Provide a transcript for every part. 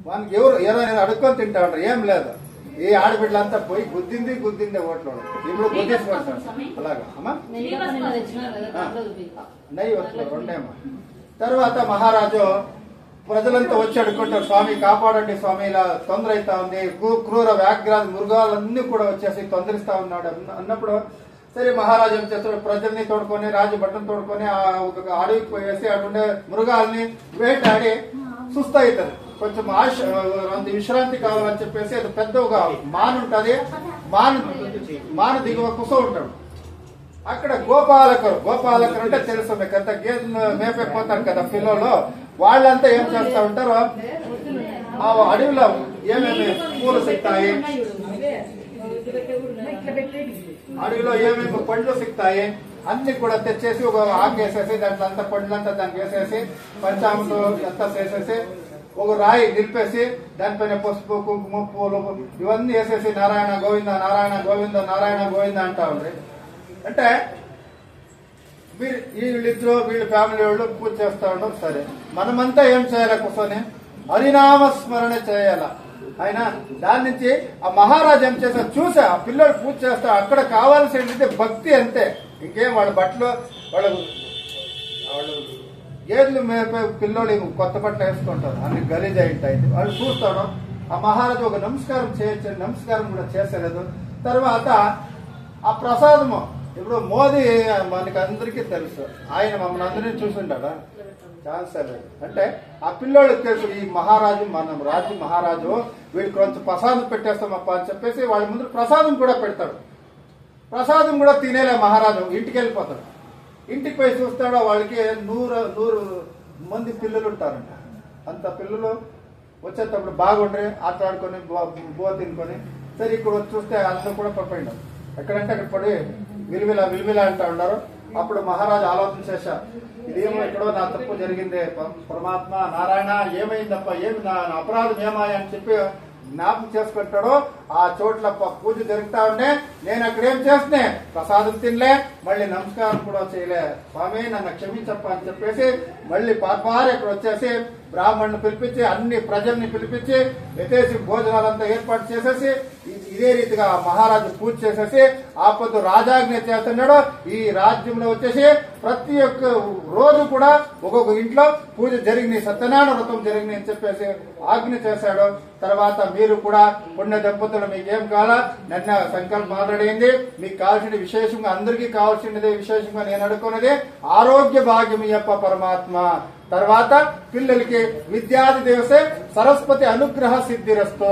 వానికి ఎవరు ఏదైనా అడుక్కొని తింటా ఉంటారు, ఏం లేదు. ఈ ఆడబిడ్డలంతా పోయి గుద్దిందే ఓట్లు ఇప్పుడు గుద్దేసుకుంటారు అలాగా అమ్మా. నెయ్యి వస్తుంది రెండేమ్మా. తర్వాత మహారాజు ప్రజలంతా వచ్చి అడుక్కుంటారు, స్వామి కాపాడండి స్వామి, ఇలా తొందర అవుతా ఉంది, క్రూర వ్యాఘ్రాలు మృగాలన్నీ కూడా వచ్చేసి తొందరిస్తా ఉన్నాడు అన్నప్పుడు సరే మహారాజు ఏం చేస్తాడు, ప్రజల్ని తోడుకొని రాజభట్లను తోడుకొని ఒక అడవికి పోయేసి అటుండే మృగాల్ని వేటాడి సుస్థ అవుతారు. కొంచెం విశ్రాంతి కావాలని చెప్పేసి అది పెద్ద ఒక మాను ఉంటది, మాను దిగువ కుస ఉంటాడు. అక్కడ గోపాలకరు అంటే తెలుసు మీకు, అంత గేదెలు మేపైపోతారు కదా పిల్లలు, వాళ్ళంతా ఏం చేస్తా ఉంటారు, ఆ అడవిలో ఏమేమి పూలు సిక్తాయి, అడవిలో ఏమేమి పండ్లు సిక్తాయి అన్ని కూడా తెచ్చేసి ఒక ఆకేసేసి దాంట్లో అంతా పండ్లంతా దానికి వేసేసి పంచామృతం అంతా చేసేసి ఒక రాయి నిలిపేసి దానిపైన పసుపు కుంకుమ పూలు ఇవన్నీ వేసేసి నారాయణ గోవింద నారాయణ గోవింద నారాయణ గోవింద అంటా ఉండ్రి. అంటే వీళ్ళిద్దరు వీళ్ళ ఫ్యామిలీ వాళ్ళు పూజ చేస్తా ఉండరు. సరే మనమంతా ఏం చేయాలి, కూర్చొని హరినామ స్మరణ చేయాల. ఆయన దాని నుంచి ఆ మహారాజు ఏం చేస్తారు చూసా, ఆ పిల్లలు పూజ చేస్తారు, అక్కడ కావాల్సింది భక్తి అంతే, ఇంకేం వాళ్ళ బట్టలు వాళ్ళు గేదెలు మేపే పిల్లలు కొత్త బట్టలు వేసుకుంటారు, అన్ని గలీజ్ అయింటాయి. వాళ్ళు చూస్తాడు ఆ మహారాజు ఒక నమస్కారం చేయొచ్చు, నమస్కారం కూడా చేసేలేదు. తర్వాత ఆ ప్రసాదము ఇప్పుడు మోదీ మనకి అందరికీ తెలుసు, ఆయన మమ్మల్ని అందరినీ చూసుంటాడా ఛాన్స్ లేదు. అంటే ఆ పిల్లోళ్ళకి తెలుసు ఈ మహారాజు మనం రాజు మహారాజు వీళ్ళకి కొంచెం ప్రసాదం పెట్టేస్తామప్ప అని చెప్పేసి వాళ్ళ ముందు ప్రసాదం కూడా పెడతాడు. ప్రసాదం కూడా తినేలే మహారాజు, ఇంటికి వెళ్ళిపోతాడు. ఇంటికి పోయి చూస్తాడో వాళ్ళకి 100 మంది పిల్లలు ఉంటారంట. అంత పిల్లలు వచ్చేటప్పుడు బాగుండ్రి ఆటలాడుకొని బో తినుకొని సరే ఇక్కడ వచ్చి చూస్తే అందరూ కూడా పడిపోయినారు. ఎక్కడంటే అక్కడ పడి విలువిల అంటూ ఉన్నారు. అప్పుడు మహారాజు ఆలోచన చేశా, ఇదేమో ఎక్కడో నా తప్పు జరిగిందే, పరమాత్మ నారాయణ ఏమైందప్ప, ఏమి నా అపరాధం ఏమాయా అని చెప్పి జ్ఞాపకం చేసుకుంటాడు. ఆ చోట్ల పూజ జరుగుతా ఉండే, నేను అక్కడ ఏం చేస్తే ప్రసాదం తినలే, మళ్ళీ నమస్కారం కూడా చేయలే, స్వామి నన్ను క్షమించప్ప అని చెప్పేసి మళ్ళీ పాపారి అక్కడ వచ్చేసి బ్రాహ్మణ్ని పిలిపించి అన్ని ప్రజల్ని పిలిపించి ఎత్తేసి భోజనాలంతా ఏర్పాటు చేసేసి ఇదే రీతిగా మహారాజు పూజ చేసేసి ఆపొద్దు రాజాజ్ఞ చేస్తున్నాడు. ఈ రాజ్యంలో వచ్చేసి ప్రతి ఒక్క రోజు కూడా ఒక్కొక్క ఇంట్లో పూజ జరిగింది, సత్యనారాయణ వ్రతం జరిగింది అని చెప్పేసి ఆజ్ఞ చేశాడు. తర్వాత మీరు కూడా పుణ్య దంపతులు మీకు ఏం కావాలా నన్న సంకల్పం ఆల్రెడీ, మీకు కావాల్సిన విశేషంగా అందరికీ కావాల్సినది విశేషంగా నేను అడుక్కున్నది ఆరోగ్య భాగ్యం యప్ప పరమాత్మ. తర్వాత పిల్లలకి విద్యాది దేవసే సరస్వతి అనుగ్రహ సిద్ధిరస్తు,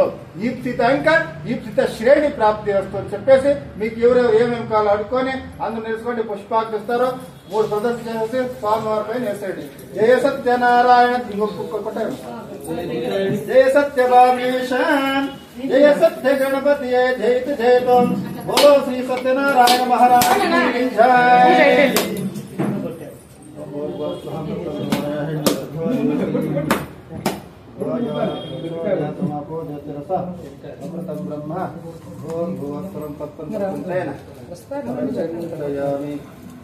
ఈప్సిత శ్రేణి ప్రాప్తి వస్తు అని చెప్పేసి మీకు ఎవరెవరు ఏమేమి కావాలో అడుక్కొని అందరూ నిలుచుకోండి, పుష్పాలు ఇస్తారు, 3 ప్రదర్శన చేసేసి స్వామివారి పైన వేసేయండి. జయ సత్యనారాయణ జయ సత్యభామేశ జయ సత్య గణపతి జయతు జయతం బోలో శ్రీ సత్యనారాయణ మహారాజ్ జయ. బ్రహ్మ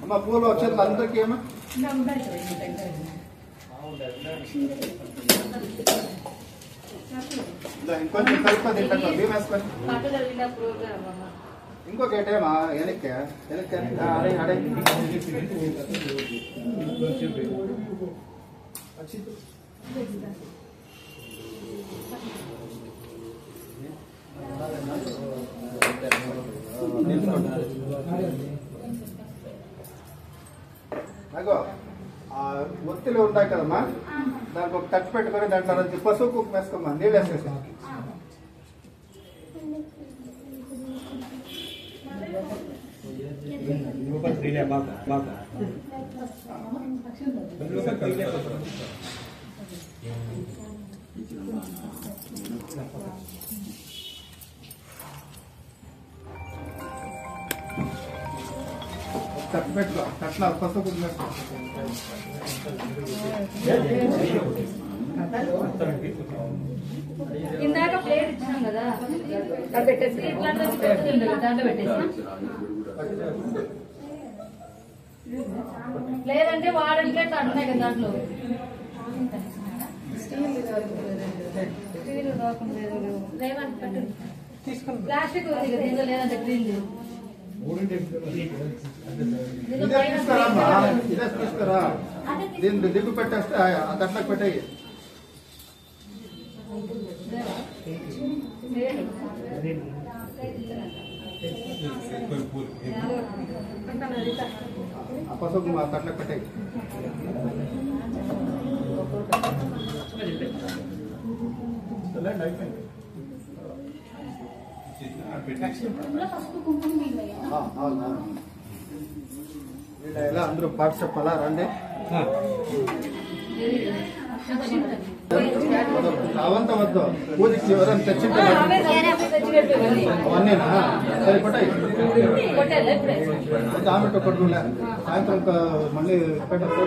అమ్మ పూలు వచ్చేది అందరికీ ఏమో ఇంకొంచెం కలుపుకొని తింటాం మేము వేసుకొని ఇంకొకటేమా వెనక్కి అడే అడే అగో ఒత్తిలు ఉంటాయి కదమ్మా, దానికి ఒక కట్టు పెట్టుకొని దాంట్లో నుంచి పసుపు కుక్క వేసుకోమ్మా, నీళ్ళు వేసేసి కట్టు పెట్టుకో, కట్ల పసుపు కుక్క వేసుకో. ఇందాక ప్లేట్ ఇచ్చాం కదా, దాంట్లో పెట్టేసి లేదంటే వాడని ప్లేట్ అంటున్నాయి కదా దాంట్లో. ప్లాస్టిక్ దీంట్లో లేదంటే గ్రీన్ ఇదే తీసుకురామ్మా, ఇదే తీసుకురా. దీన్ని దిగ్గు పెట్టేస్తే ఆ తట్లకు పెట్టేయి. ఆ పసుపు మా తట్లకు పెట్టేయి. ఇలా అందరూ పార్టిసిపేట్ చెప్పాలా రండి. అవంతా వద్దు, పూజకి ఎవరైనా తెచ్చింటారు అవన్నీనా సరిపోతాయి. ఆమె కొట్టుకులే సాయంత్రం మళ్ళీ పెట్టచ్చు.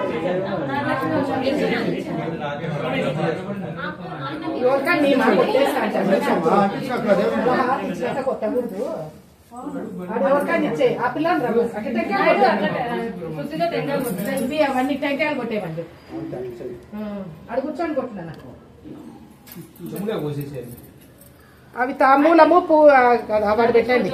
అవన్నీ టెంకాయలు కొట్టేవండి. అది కూర్చొని కొట్టినా అవి తాంబూలము వాడు పెట్టండి.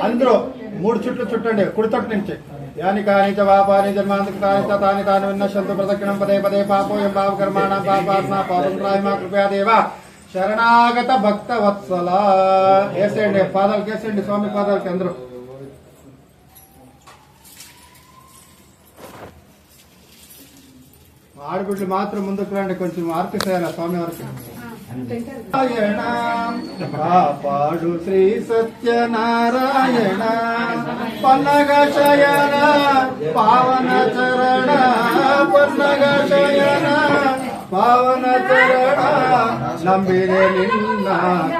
అందరూ 3 చుట్లు చుట్టండి కుడితొట్టు నుంచి. యాని కాని చ పాపాని జన్మాంతకాని తాని తాని విన్నశంతు ప్రదక్షిణం పదే పదే పాపోయం పాపకర్మాణం పాపాత్మ పాపం రాయమా కృపయాదేవ శరణాగత భక్త వత్సల. వేసేయండి పాదాలకు, వేసేయండి స్వామి పాదాలకి అందరూ. ఆడబిడ్డలు మాత్రం ముందుకు రండి, కొంచెం ఆర్తి చేయాలి స్వామి వారికి. నారాయణ కాపాడు శ్రీ సత్యనారాయణ పన్నగ శయన పావన చరణ పన్నగ శయన పావన చరణ నంబిరే నిన్న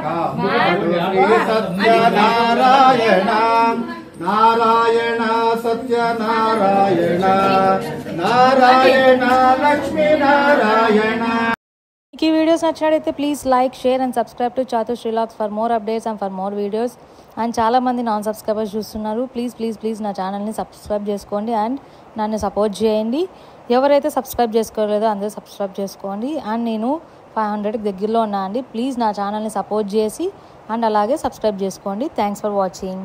కాపాడు శ్రీ సత్యనారాయణ నారాయణ సత్యనారాయణ నారాయణ లక్ష్మీ నారాయణ. మీకు ఈ వీడియోస్ నచ్చినట్లయితే please like, share and subscribe to చాతు శ్రీలాగ్స్ for more updates and for more videos. And చాలామంది నాన్ సబ్స్క్రైబర్స్ చూస్తున్నారు. ప్లీజ్ నా ఛానల్ని సబ్స్క్రైబ్ చేసుకోండి అండ్ నన్ను సపోర్ట్ చేయండి. ఎవరైతే సబ్స్క్రైబ్ చేసుకోలేదో అందరూ సబ్స్క్రైబ్ చేసుకోండి. అండ్ నేను 500కి దగ్గరలో ఉన్నా అండి. ప్లీజ్ నా ఛానల్ని సపోర్ట్ చేసి అండ్ అలాగే సబ్స్క్రైబ్ చేసుకోండి. Thanks for watching.